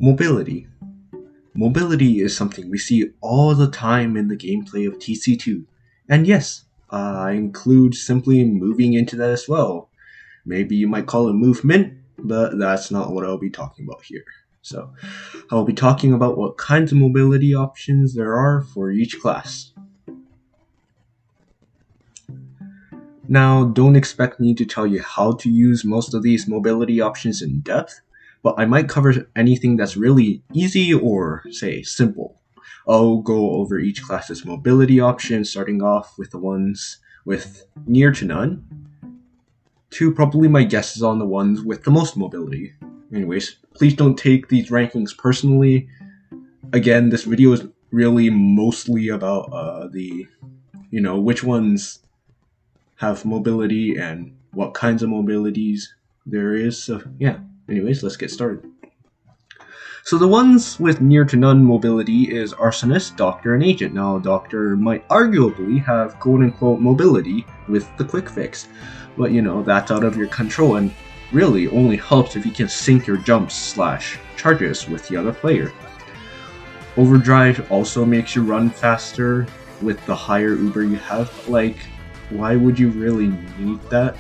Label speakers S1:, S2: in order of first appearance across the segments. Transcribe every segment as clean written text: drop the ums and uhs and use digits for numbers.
S1: Mobility. Mobility is something we see all the time in the gameplay of TC2. And yes, I include simply moving into that as well. Maybe you might call it movement, but that's not what I'll be talking about here. So, I'll be talking about what kinds of mobility options there are for each class. Now, don't expect me to tell you how to use most of these mobility options in depth, but I might cover anything that's really easy or, say, simple. I'll go over each class's mobility options, starting off with the ones with near to none, to probably my guesses on the ones with the most mobility. Anyways, please don't take these rankings personally. Again, this video is really mostly about which ones have mobility and what kinds of mobilities there is. So yeah, anyways, let's get started. So the ones with near to none mobility is Arsonist, Doctor, and Agent. Now, Doctor might arguably have quote-unquote mobility with the quick fix, but that's out of your control and really only helps if you can sync your jumps / charges with the other player. Overdrive also makes you run faster with the higher Uber you have. Why would you really need that?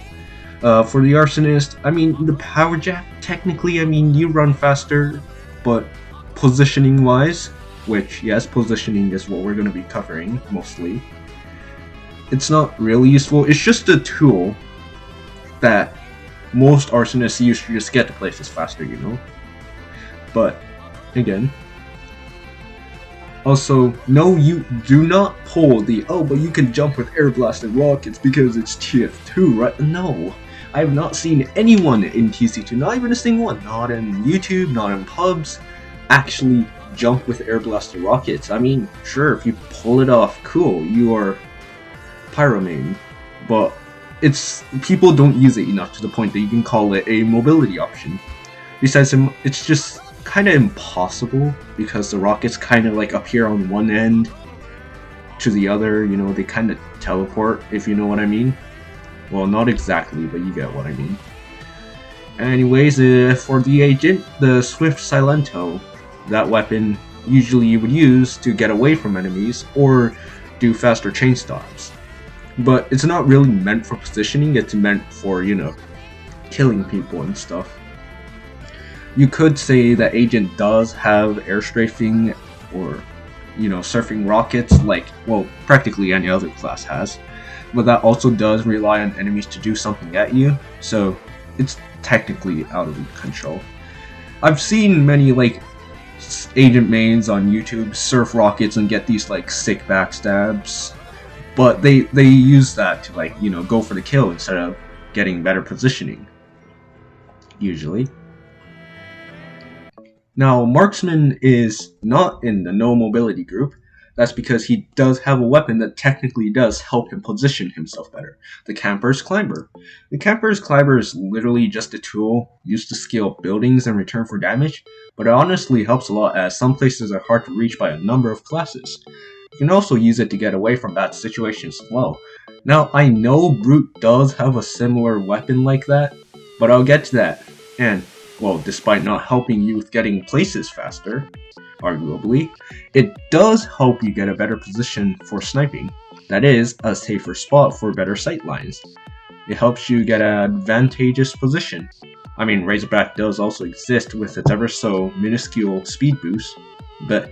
S1: For the Arsonist, the Power Jack, technically, you run faster, but positioning-wise, which, yes, positioning is what we're going to be covering, mostly, it's not really useful. It's just a tool that most Arsonists use to just get to places faster, But, again, also, no, you do not pull the, but you can jump with air blasted rockets because it's TF2, right? No, I have not seen anyone in TC2, not even a single one, not in YouTube, not in pubs, actually jump with air blasted rockets. Sure, if you pull it off, cool, you are pyromane, but people don't use it enough to the point that you can call it a mobility option. Besides, it's just kind of impossible because the rockets kind of appear on one end to the other, they kind of teleport, if you know what I mean. Well, not exactly, but you get what I mean. Anyways, for the Agent, the Swift Silento, that weapon usually you would use to get away from enemies or do faster chain stops. But it's not really meant for positioning, it's meant for, killing people and stuff. You could say that Agent does have air strafing or, surfing rockets practically any other class has. But that also does rely on enemies to do something at you, so it's technically out of control. I've seen many, Agent mains on YouTube surf rockets and get these, sick backstabs. But they use that to, go for the kill instead of getting better positioning, usually. Now, Marksman is not in the no mobility group. That's because he does have a weapon that technically does help him position himself better. The Camper's Climber. The Camper's Climber is literally just a tool used to scale buildings in return for damage, but it honestly helps a lot as some places are hard to reach by a number of classes. You can also use it to get away from bad situations as well. Now, I know Brute does have a similar weapon like that, but I'll get to that. And, well, despite not helping you with getting places faster, arguably, it does help you get a better position for sniping. That is, a safer spot for better sight lines. It helps you get an advantageous position. Razorback does also exist with its ever so minuscule speed boost, but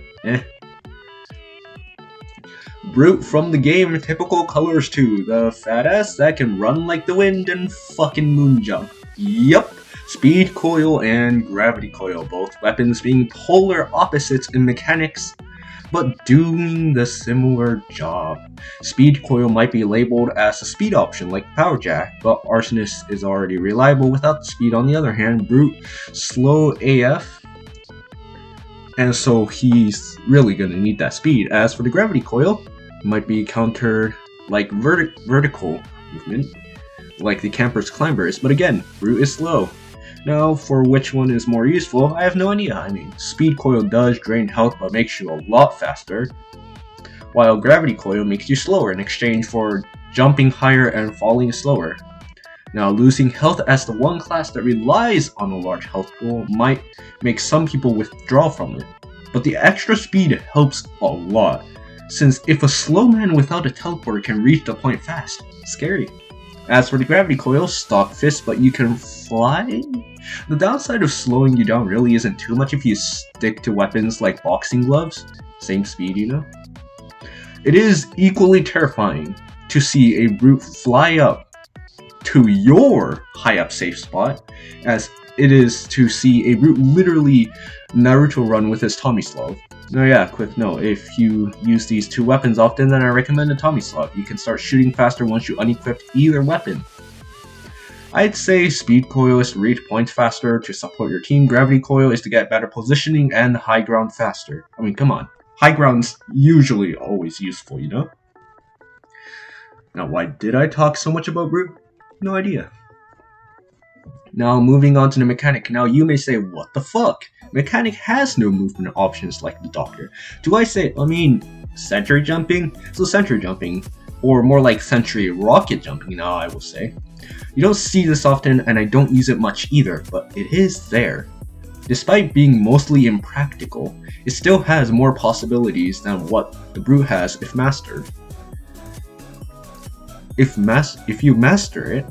S1: Brute from the game, typical colors too. The fat ass that can run like the wind and fucking moon jump. Yup. Speed coil and gravity coil, both weapons being polar opposites in mechanics, but doing the similar job. Speed coil might be labeled as a speed option like Power Jack, but Arsonist is already reliable without the speed. On the other hand, Brute, slow AF, and so he's really going to need that speed. As for the gravity coil, it might be countered like vertical movement, like the Camper's Climber is, but again, Brute is slow. Now, for which one is more useful, I have no idea. Speed coil does drain health but makes you a lot faster, while gravity coil makes you slower in exchange for jumping higher and falling slower. Now, losing health as the one class that relies on a large health pool might make some people withdraw from it, but the extra speed helps a lot, since if a slow man without a teleporter can reach the point fast, scary. As for the gravity coil, stock fist, but you can fly? The downside of slowing you down really isn't too much if you stick to weapons like boxing gloves, same speed, you know? It is equally terrifying to see a brute fly up to your high up safe spot, as it is to see a brute literally Naruto run with his Tommy Slug. Oh yeah, quick note, if you use these two weapons often, then I recommend a Tommy Slug. You can start shooting faster once you unequip either weapon. I'd say speed coil is to reach points faster to support your team, gravity coil is to get better positioning, and high ground faster. I mean, come on. High ground's usually always useful, you know? Now, why did I talk so much about brute? No idea. Now, moving on to the mechanic. Now, you may say, what the fuck? Mechanic has no movement options like the Doctor. Do I say, sentry jumping? So sentry jumping, or more like sentry rocket jumping now, I will say. You don't see this often, and I don't use it much either, but it is there. Despite being mostly impractical, it still has more possibilities than what the brute has if mastered. If you master it,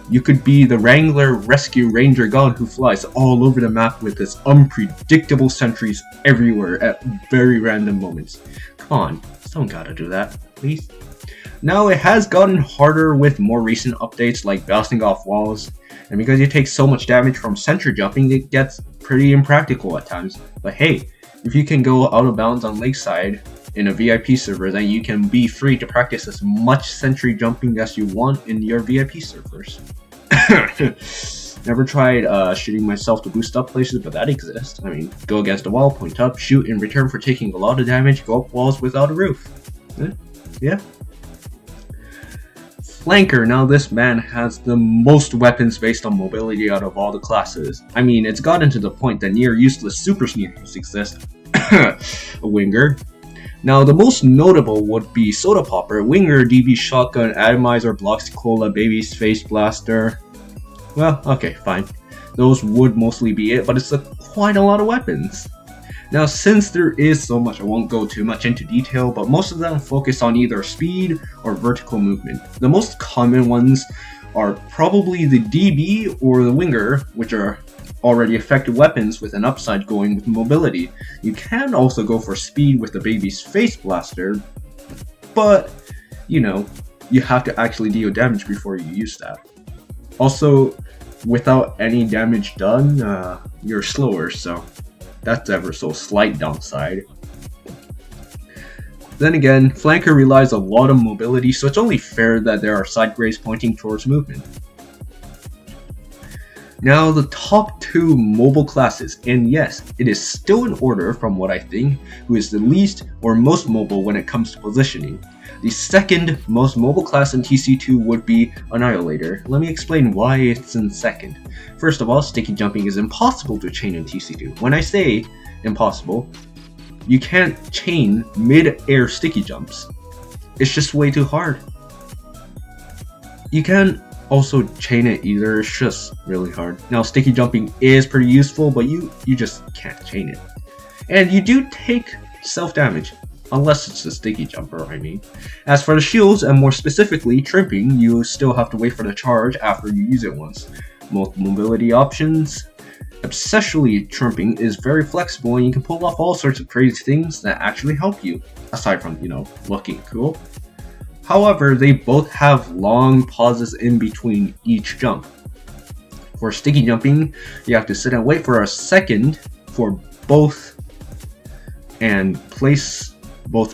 S1: you could be the Wrangler Rescue Ranger God who flies all over the map with his unpredictable sentries everywhere at very random moments. Come on, someone gotta do that, please. Now it has gotten harder with more recent updates like bouncing off walls, and because you take so much damage from sentry jumping, it gets pretty impractical at times. But hey, if you can go out of bounds on Lakeside in a VIP server, then you can be free to practice as much sentry jumping as you want in your VIP servers. Never tried shooting myself to boost up places, but that exists. I mean, go against a wall, point up, shoot in return for taking a lot of damage, go up walls without a roof. Yeah. Flanker, now this man has the most weapons based on mobility out of all the classes. I mean, it's gotten to the point that near useless super sneakers exist. A winger. Now, the most notable would be Soda Popper, Winger, DB Shotgun, Atomizer, Blocks, Cola, Baby's Face Blaster. Well, okay, fine. Those would mostly be it, but it's quite a lot of weapons. Now, since there is so much, I won't go too much into detail, but most of them focus on either speed or vertical movement. The most common ones are probably the DB or the Winger, which are already effective weapons with an upside going with mobility. You can also go for speed with the Baby's Face Blaster, but, you know, you have to actually deal damage before you use that. Also, without any damage done, you're slower, so that's ever so slight downside. Then again, Flanker relies a lot on mobility, so it's only fair that there are side grays pointing towards movement. Now, the top two mobile classes, and yes, it is still in order from what I think, who is the least or most mobile when it comes to positioning. The second most mobile class in TC2 would be Annihilator. Let me explain why it's in second. First of all, sticky jumping is impossible to chain in TC2. When I say impossible, you can't chain mid-air sticky jumps. It's just way too hard. You can't also chain it either, it's just really hard. Now, sticky jumping is pretty useful, but you just can't chain it. And you do take self-damage, unless it's a sticky jumper, I mean. As for the shields, and more specifically, tripping, you still have to wait for the charge after you use it once. Most mobility options, especially tripping, is very flexible and you can pull off all sorts of crazy things that actually help you, aside from, looking cool. However, they both have long pauses in between each jump. For sticky jumping, you have to sit and wait for a second for both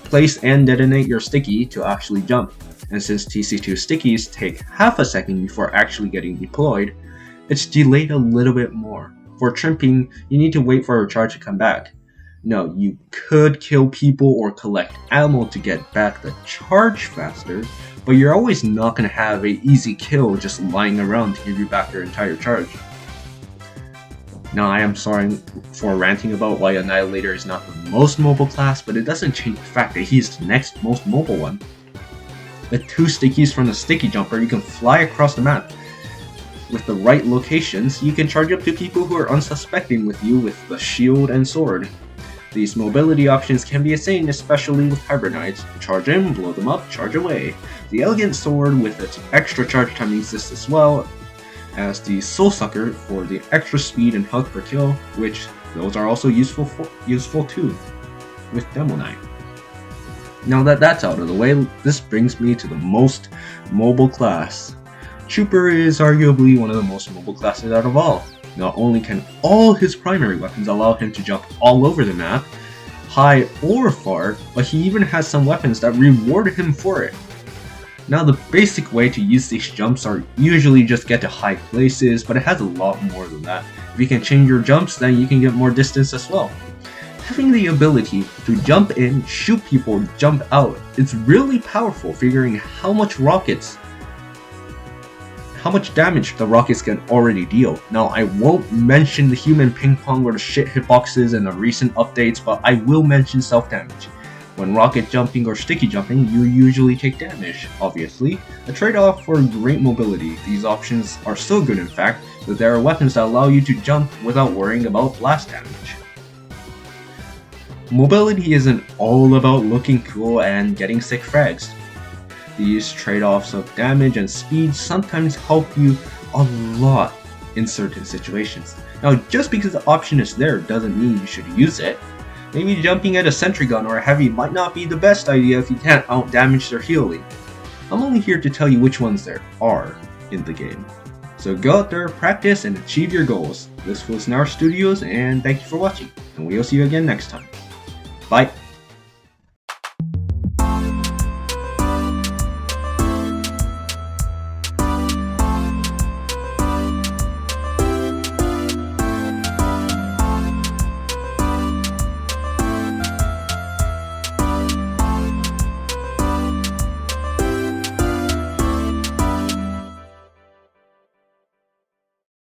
S1: place and detonate your sticky to actually jump. And since TC2 stickies take half a second before actually getting deployed, it's delayed a little bit more. For tripping, you need to wait for a charge to come back. No, you could kill people or collect ammo to get back the charge faster, but you're always not going to have an easy kill just lying around to give you back your entire charge. Now, I am sorry for ranting about why Annihilator is not the most mobile class, but it doesn't change the fact that he's the next most mobile one. With 2 stickies from the sticky jumper, you can fly across the map. With the right locations, you can charge up to people who are unsuspecting with you with the shield and sword. These mobility options can be insane, especially with hybrid knights. Charge in, blow them up, charge away. The elegant sword with its extra charge time exists as well as the soul sucker for the extra speed and health per kill, which those are also useful too with Demo Knight. Now that that's out of the way, this brings me to the most mobile class. Trooper is arguably one of the most mobile classes out of all. Not only can all his primary weapons allow him to jump all over the map, high or far, but he even has some weapons that reward him for it. Now the basic way to use these jumps are usually just get to high places, but it has a lot more than that. If you can change your jumps, then you can get more distance as well. Having the ability to jump in, shoot people, jump out, it's really powerful, figuring how much damage the rockets can already deal. Now I won't mention the human ping pong or the shit hitboxes and the recent updates, but I will mention self-damage. When rocket jumping or sticky jumping, you usually take damage, obviously, a trade-off for great mobility. These options are so good in fact, that there are weapons that allow you to jump without worrying about blast damage. Mobility isn't all about looking cool and getting sick frags. These trade-offs of damage and speed sometimes help you a lot in certain situations. Now, just because the option is there doesn't mean you should use it. Maybe jumping at a sentry gun or a heavy might not be the best idea if you can't out-damage their healing. I'm only here to tell you which ones there are in the game. So go out there, practice, and achieve your goals. This was Nar Studios, and thank you for watching, and we'll see you again next time. Bye!